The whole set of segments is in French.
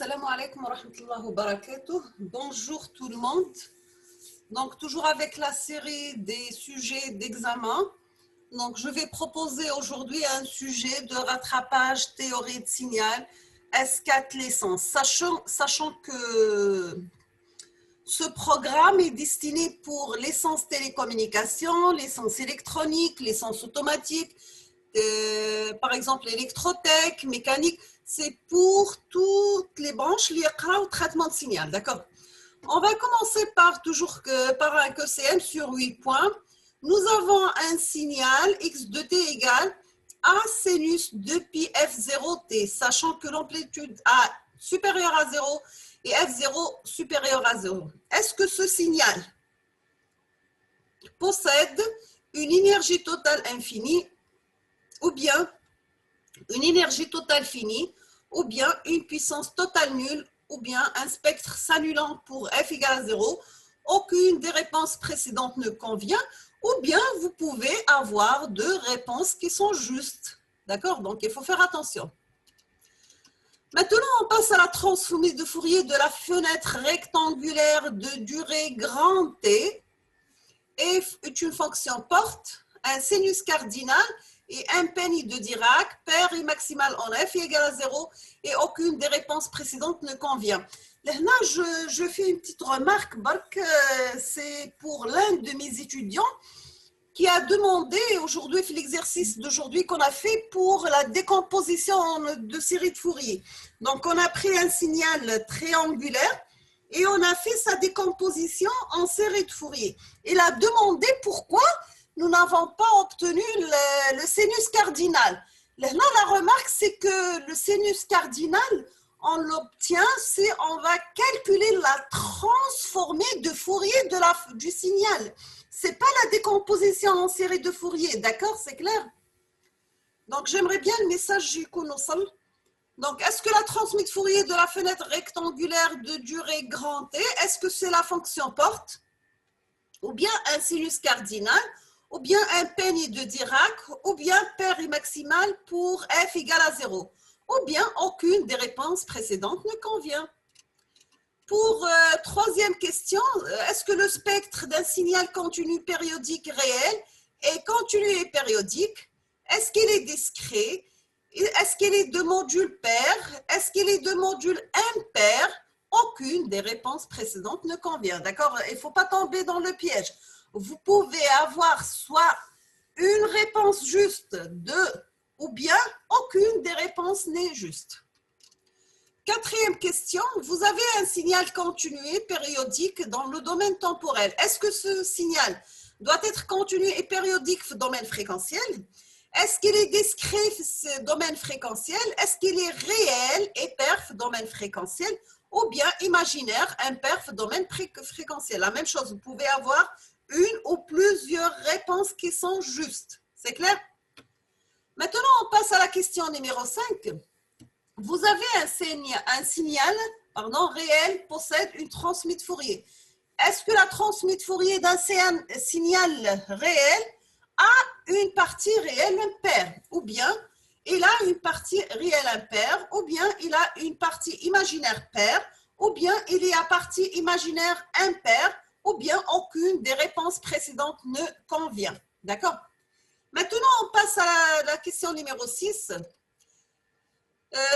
Salam alaikum wa rahmatullahi wa barakatuh. Bonjour tout le monde. Donc, toujours avec la série des sujets d'examen. Donc, je vais proposer aujourd'hui un sujet de rattrapage théorie de signal S4 licence. Sachant que ce programme est destiné pour licence télécommunication, licence électronique, licence automatique, par exemple électrotech, mécanique. C'est pour toutes les branches liées au traitement de signal, d'accord? On va commencer par par un QCM sur 8 points. Nous avons un signal x de t égale a sinus de pi f0t, sachant que l'amplitude A supérieure à 0 et f0 supérieur à 0. Est-ce que ce signal possède une énergie totale infinie ou bien une énergie totale finie, ou bien une puissance totale nulle, ou bien un spectre s'annulant pour f égale à 0, aucune des réponses précédentes ne convient, ou bien vous pouvez avoir deux réponses qui sont justes. D'accord? Donc, il faut faire attention. Maintenant, on passe à la transformée de Fourier de la fenêtre rectangulaire de durée grand T. F est une fonction porte, un sinus cardinal et un penny de Dirac, paire et maximale en f égale à 0 et aucune des réponses précédentes ne convient. Là, je fais une petite remarque, c'est pour l'un de mes étudiants qui a demandé aujourd'hui, l'exercice d'aujourd'hui qu'on a fait pour la décomposition de série de Fourier. Donc, on a pris un signal triangulaire et on a fait sa décomposition en série de Fourier. Il a demandé pourquoi nous n'avons pas obtenu le sinus cardinal. Là, la remarque, c'est que le sinus cardinal, on l'obtient si on va calculer la transformée de Fourier du signal. Ce n'est pas la décomposition en série de Fourier, d'accord? C'est clair? Donc, j'aimerais bien le message du Kounousal. Donc, est-ce que la transformée de Fourier de la fenêtre rectangulaire de durée grand T, est-ce que c'est la fonction porte, ou bien un sinus cardinal, ou bien un penny de Dirac, ou bien paire maximale pour f égale à 0, ou bien aucune des réponses précédentes ne convient. Pour troisième question, est-ce que le spectre d'un signal continu périodique réel est continu et périodique? Est-ce qu'il est discret? Est-ce qu'il est de module pair? Est-ce qu'il est de module impair? Aucune des réponses précédentes ne convient. D'accord? Il ne faut pas tomber dans le piège. Vous pouvez avoir soit une réponse juste ou bien aucune des réponses n'est juste. Quatrième question, vous avez un signal continué périodique dans le domaine temporel. Est-ce que ce signal doit être continu et périodique dans le domaine fréquentiel? Est-ce qu'il est discret ce domaine fréquentiel? Est-ce qu'il est réel et perf domaine fréquentiel? Ou bien imaginaire, imperf domaine fréquentiel? La même chose, vous pouvez avoir une ou plusieurs réponses qui sont justes. C'est clair? Maintenant, on passe à la question numéro 5. Vous avez un signal réel possède une transmise de Fourier. Est-ce que la transmise de Fourier d'un signal réel a une partie réelle impaire, ou bien il a une partie réelle impaire, ou bien il a une partie imaginaire paire, ou bien il y a partie imaginaire impaire, ou bien aucune des réponses précédentes ne convient. D'accord? Maintenant, on passe à la question numéro 6.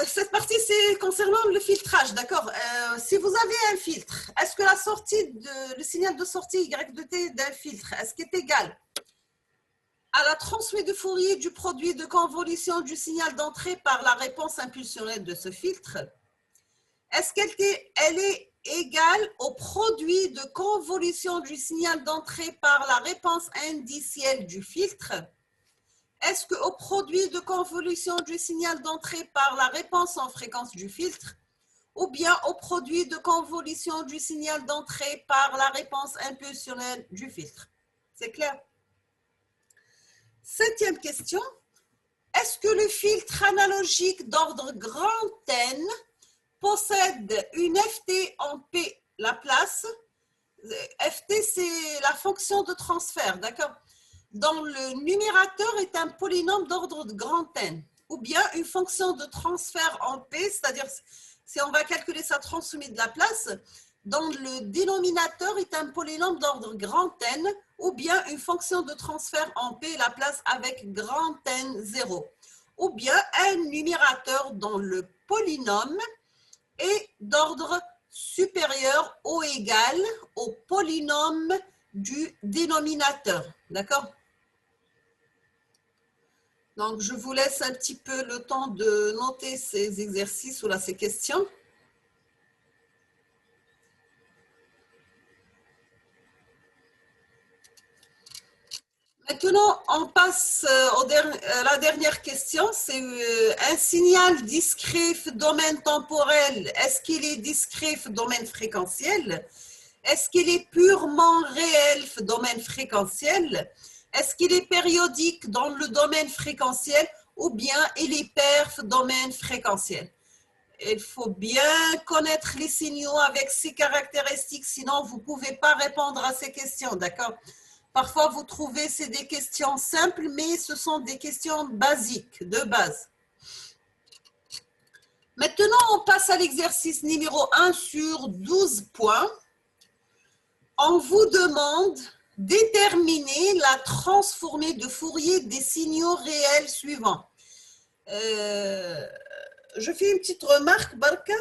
Cette partie, c'est concernant le filtrage, d'accord? Si vous avez un filtre, est-ce que le signal de sortie Y de T d'un filtre, est-ce qu'il est égal à la transmise de Fourier du produit de convolution du signal d'entrée par la réponse impulsionnelle de ce filtre? Est-ce qu'elle est égale au produit de convolution du signal d'entrée par la réponse indicielle du filtre? Est-ce qu'au produit de convolution du signal d'entrée par la réponse en fréquence du filtre, ou bien au produit de convolution du signal d'entrée par la réponse impulsionnelle du filtre? C'est clair? Septième question. Est-ce que le filtre analogique d'ordre grand N possède une FT en P Laplace? FT, c'est la fonction de transfert, d'accord? Dont le numérateur est un polynôme d'ordre de grand N, ou bien une fonction de transfert en P, c'est-à-dire si on va calculer sa transformée de Laplace, dans le dénominateur est un polynôme d'ordre grand N ou bien une fonction de transfert en P Laplace avec grand N 0. Ou bien un numérateur dont le polynôme est d'ordre supérieur ou égal au polynôme du dénominateur. D'accord? Donc, je vous laisse un petit peu le temps de noter ces exercices ou là, ces questions. Maintenant, on passe à la dernière question. C'est un signal discret domaine temporel. Est-ce qu'il est discret domaine fréquentiel? Est-ce qu'il est purement réel domaine fréquentiel? Est-ce qu'il est périodique dans le domaine fréquentiel ou bien il est pair domaine fréquentiel? Il faut bien connaître les signaux avec ces caractéristiques, sinon vous ne pouvez pas répondre à ces questions, d'accord? Parfois, vous trouvez c'est des questions simples, mais ce sont des questions basiques, de base. Maintenant, on passe à l'exercice numéro 1 sur 12 points. On vous demande déterminer la transformée de Fourier des signaux réels suivants. Je fais une petite remarque, Barka,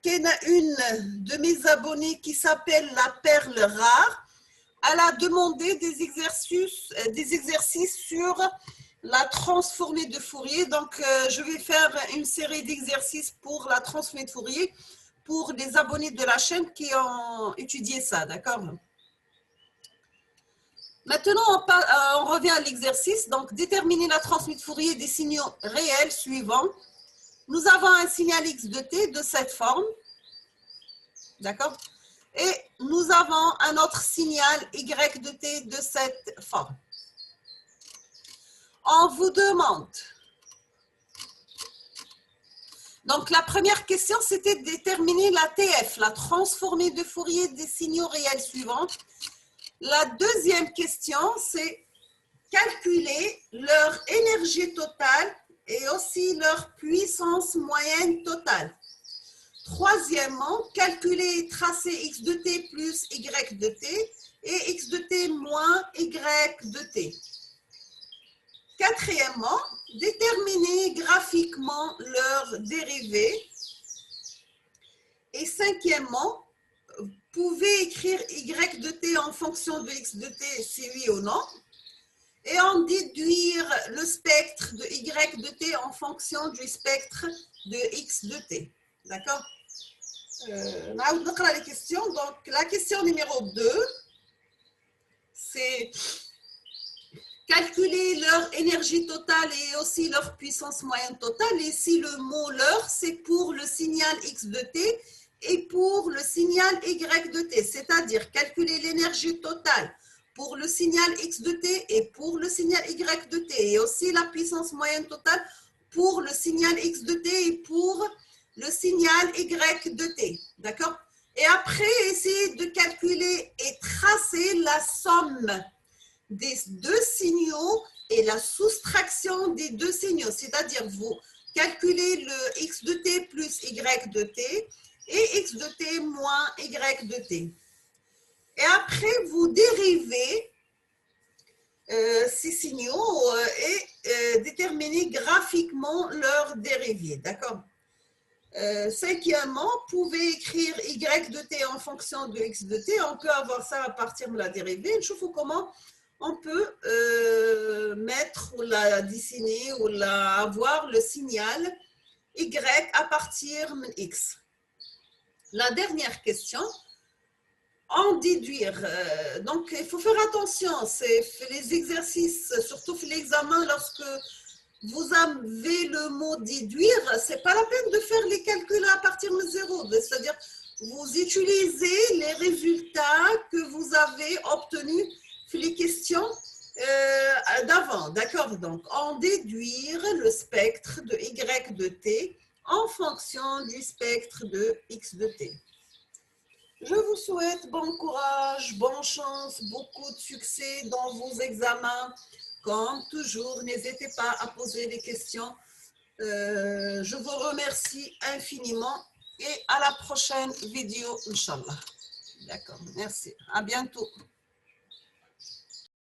qu'il y en a une de mes abonnés qui s'appelle la perle rare. Elle a demandé des exercices sur la transformée de Fourier. Donc, je vais faire une série d'exercices pour la transformée de Fourier pour les abonnés de la chaîne qui ont étudié ça, d'accord? Maintenant, on revient à l'exercice. Donc, déterminer la transformée de Fourier des signaux réels suivants. Nous avons un signal x de t de cette forme, d'accord? Et nous avons un autre signal y de t de cette forme. On vous demande, donc la première question c'était de déterminer la TF, la transformée de Fourier des signaux réels suivants. La deuxième question c'est calculer leur énergie totale et aussi leur puissance moyenne totale. Troisièmement, calculer et tracer x de t plus y de t et x de t moins y de t. Quatrièmement, déterminer graphiquement leur dérivée. Et cinquièmement, vous pouvez écrire y de t en fonction de x de t, si oui ou non. Et en déduire le spectre de y de t en fonction du spectre de x de t. D'accord? Les questions. Donc, la question numéro 2, c'est calculer leur énergie totale et aussi leur puissance moyenne totale. Et si le mot leur, c'est pour le signal x de t et pour le signal y de t, c'est-à-dire calculer l'énergie totale pour le signal x de t et pour le signal y de t, et aussi la puissance moyenne totale pour le signal x de t et pour le signal y de t, d'accord? Et après, essayer de calculer et tracer la somme des deux signaux et la soustraction des deux signaux, c'est-à-dire vous calculez le x de t plus y de t et x de t moins y de t. Et après, vous dérivez ces signaux et déterminez graphiquement leur dérivée, d'accord? Cinquièmement, vous pouvez écrire y de t en fonction de x de t. On peut avoir ça à partir de la dérivée. Je vous comment on peut mettre ou la dessiner ou avoir le signal y à partir de x. La dernière question, en déduire. Donc, il faut faire attention. C'est les exercices, surtout l'examen, lorsque vous avez le mot déduire, ce n'est pas la peine de faire les calculs à partir de zéro. C'est-à-dire, vous utilisez les résultats que vous avez obtenus sur les questions d'avant. D'accord? Donc, en déduire le spectre de y de t en fonction du spectre de x de t. Je vous souhaite bon courage, bonne chance, beaucoup de succès dans vos examens. Comme toujours, n'hésitez pas à poser des questions. Je vous remercie infiniment. et à la prochaine vidéo, Inch'Allah. D'accord, merci. À bientôt.